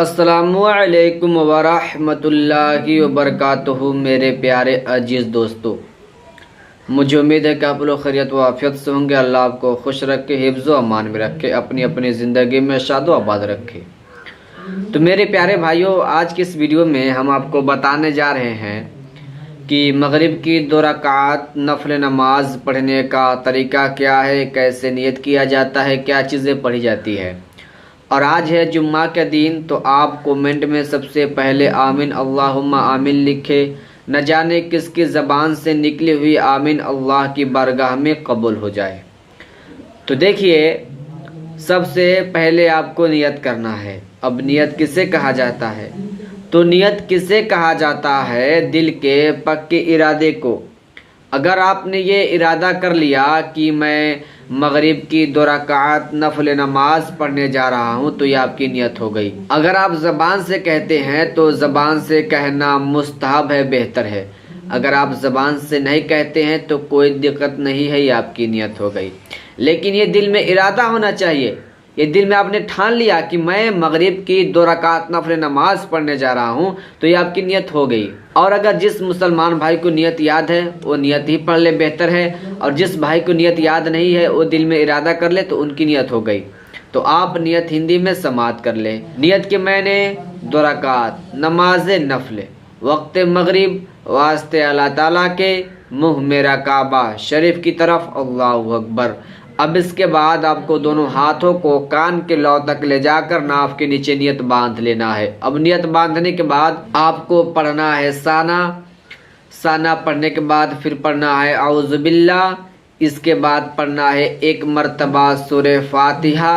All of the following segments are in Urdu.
السلام علیکم ورحمۃ اللہ وبرکاتہ۔ میرے پیارے عزیز دوستو، مجھے امید ہے کہ آپ لوگ خیریت و عافیت سے ہوں گے۔ اللہ آپ کو خوش رکھے، حفظ و امان میں رکھے، اپنی زندگی میں شاد و آباد رکھے۔ تو میرے پیارے بھائیوں، آج کی اس ویڈیو میں ہم آپ کو بتانے جا رہے ہیں کہ مغرب کی 2 رکعات نفل نماز پڑھنے کا طریقہ کیا ہے، کیسے نیت کیا جاتا ہے، کیا چیزیں پڑھی جاتی ہے۔ اور آج ہے جمعہ کا دن، تو آپ کومنٹ میں سب سے پہلے آمین اللہم آمین لکھے۔ نہ جانے کس کی زبان سے نکلی ہوئی آمین اللہ کی بارگاہ میں قبول ہو جائے۔ تو دیکھیے، سب سے پہلے آپ کو نیت کرنا ہے۔ اب نیت کسے کہا جاتا ہے؟ تو نیت کسے کہا جاتا ہے؟ دل کے پکے ارادے کو۔ اگر آپ نے یہ ارادہ کر لیا کہ میں مغرب کی 2 رکعات نفل نماز پڑھنے جا رہا ہوں، تو یہ آپ کی نیت ہو گئی۔ اگر آپ زبان سے کہتے ہیں تو زبان سے کہنا مستحب ہے، بہتر ہے۔ اگر آپ زبان سے نہیں کہتے ہیں تو کوئی دقت نہیں ہے، یہ آپ کی نیت ہو گئی۔ لیکن یہ دل میں ارادہ ہونا چاہیے۔ یہ دل میں آپ نے ٹھان لیا کہ میں مغرب کی 2 رکعات نفل نماز پڑھنے جا رہا ہوں، تو یہ آپ کی نیت ہو گئی۔ اور اگر جس مسلمان بھائی کو نیت یاد ہے وہ نیت ہی پڑھ لے، بہتر ہے۔ اور جس بھائی کو نیت یاد نہیں ہے وہ دل میں ارادہ کر لے، تو ان کی نیت ہو گئی۔ تو آپ نیت ہندی میں سماعت کر لیں۔ نیت کہ میں نے 2 رکعات نماز نفل وقت مغرب واسطے اللہ تعالیٰ کے، منہ میرا کعبہ شریف کی طرف، اللہ اکبر۔ اب اس کے بعد آپ کو دونوں ہاتھوں کو کان کے لو تک لے جا کر ناف کے نیچے نیت باندھ لینا ہے۔ اب نیت باندھنے کے بعد آپ کو پڑھنا ہے ثنا پڑھنے کے بعد پھر پڑھنا ہے اعوذ باللہ۔ اس کے بعد پڑھنا ہے 1 مرتبہ سورہ فاتحہ،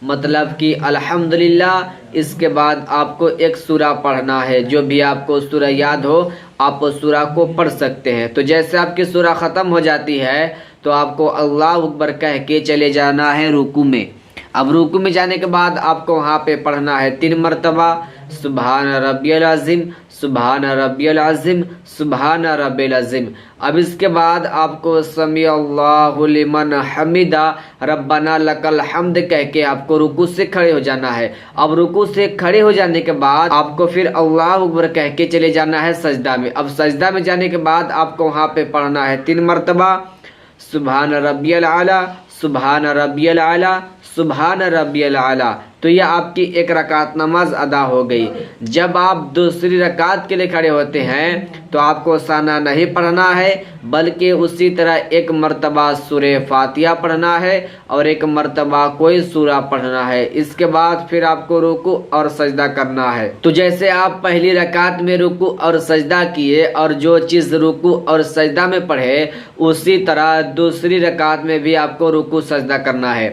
مطلب کہ الحمدللہ۔ اس کے بعد آپ کو 1 سورہ پڑھنا ہے، جو بھی آپ کو سورہ یاد ہو آپ اس سورہ کو پڑھ سکتے ہیں۔ تو جیسے آپ کی سورہ ختم ہو جاتی ہے تو آپ کو اللہ اکبر کہہ کے چلے جانا ہے رکوع میں۔ اب رکوع میں جانے کے بعد آپ کو وہاں پہ پڑھنا ہے 3 مرتبہ سبحان ربی العظیم، سبحان ربی العظیم، سبحان ربی العظیم۔ اب اس کے بعد آپ کو سمیع اللہ لمن حمدہ ربنا لک الحمد کہہ کے آپ کو رکوع سے کھڑے ہو جانا ہے۔ اب رکوع سے کھڑے ہو جانے کے بعد آپ کو پھر اللہ اکبر کہہ کے چلے جانا ہے سجدہ میں۔ اب سجدہ میں جانے کے بعد آپ کو وہاں پہ پڑھنا ہے 3 مرتبہ سبحان ربی العلی، سبحان ربی العلی، سبحان ربی العلی۔ تو یہ آپ کی 1 رکعت نماز ادا ہو گئی۔ جب آپ دوسری رکعت کے لیے کھڑے ہوتے ہیں تو آپ کو ثنا نہیں پڑھنا ہے، بلکہ اسی طرح 1 مرتبہ سورہ فاتحہ پڑھنا ہے اور 1 مرتبہ کوئی سورہ پڑھنا ہے۔ اس کے بعد پھر آپ کو رکوع اور سجدہ کرنا ہے۔ تو جیسے آپ پہلی رکعت میں رکوع اور سجدہ کیے اور جو چیز رکوع اور سجدہ میں پڑھے، اسی طرح دوسری رکعت میں بھی آپ کو رکوع سجدہ کرنا ہے۔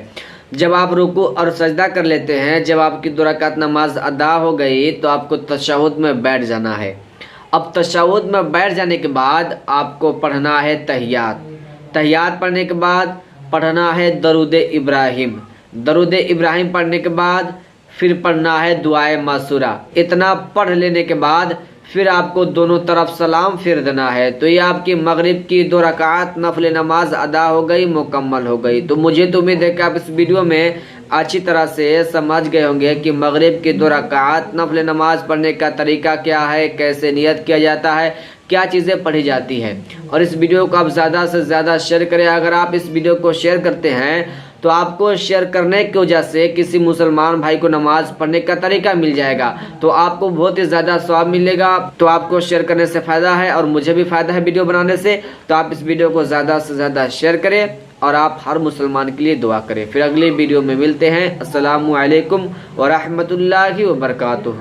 جب آپ رکوع اور سجدہ کر لیتے ہیں، جب آپ کی 2 رکعت نماز ادا ہو گئی تو آپ کو تشہد میں بیٹھ جانا ہے۔ اب تشہد میں بیٹھ جانے کے بعد آپ کو پڑھنا ہے تحیات پڑھنے کے بعد پڑھنا ہے درود ابراہیم۔ درود ابراہیم پڑھنے کے بعد پھر پڑھنا ہے دعائے معصورہ۔ اتنا پڑھ لینے کے بعد پھر آپ کو دونوں طرف سلام پھیر دینا ہے۔ تو یہ آپ کی مغرب کی 2 رکعات نفل نماز ادا ہو گئی، مکمل ہو گئی۔ تو مجھے تو امید ہے کہ آپ اس ویڈیو میں اچھی طرح سے سمجھ گئے ہوں گے کہ مغرب کی 2 رکعات نفل نماز پڑھنے کا طریقہ کیا ہے، کیسے نیت کیا جاتا ہے، کیا چیزیں پڑھی جاتی ہیں۔ اور اس ویڈیو کو آپ زیادہ سے زیادہ شیئر کریں۔ اگر آپ اس ویڈیو کو شیئر کرتے ہیں تو آپ کو شیئر کرنے کی وجہ سے کسی مسلمان بھائی کو نماز پڑھنے کا طریقہ مل جائے گا، تو آپ کو بہت ہی زیادہ ثواب ملے گا۔ تو آپ کو شیئر کرنے سے فائدہ ہے اور مجھے بھی فائدہ ہے ویڈیو بنانے سے۔ تو آپ اس ویڈیو کو زیادہ سے زیادہ شیئر کریں اور آپ ہر مسلمان کے لیے دعا کریں۔ پھر اگلی ویڈیو میں ملتے ہیں۔ السلام علیکم ورحمۃ اللہ وبرکاتہ۔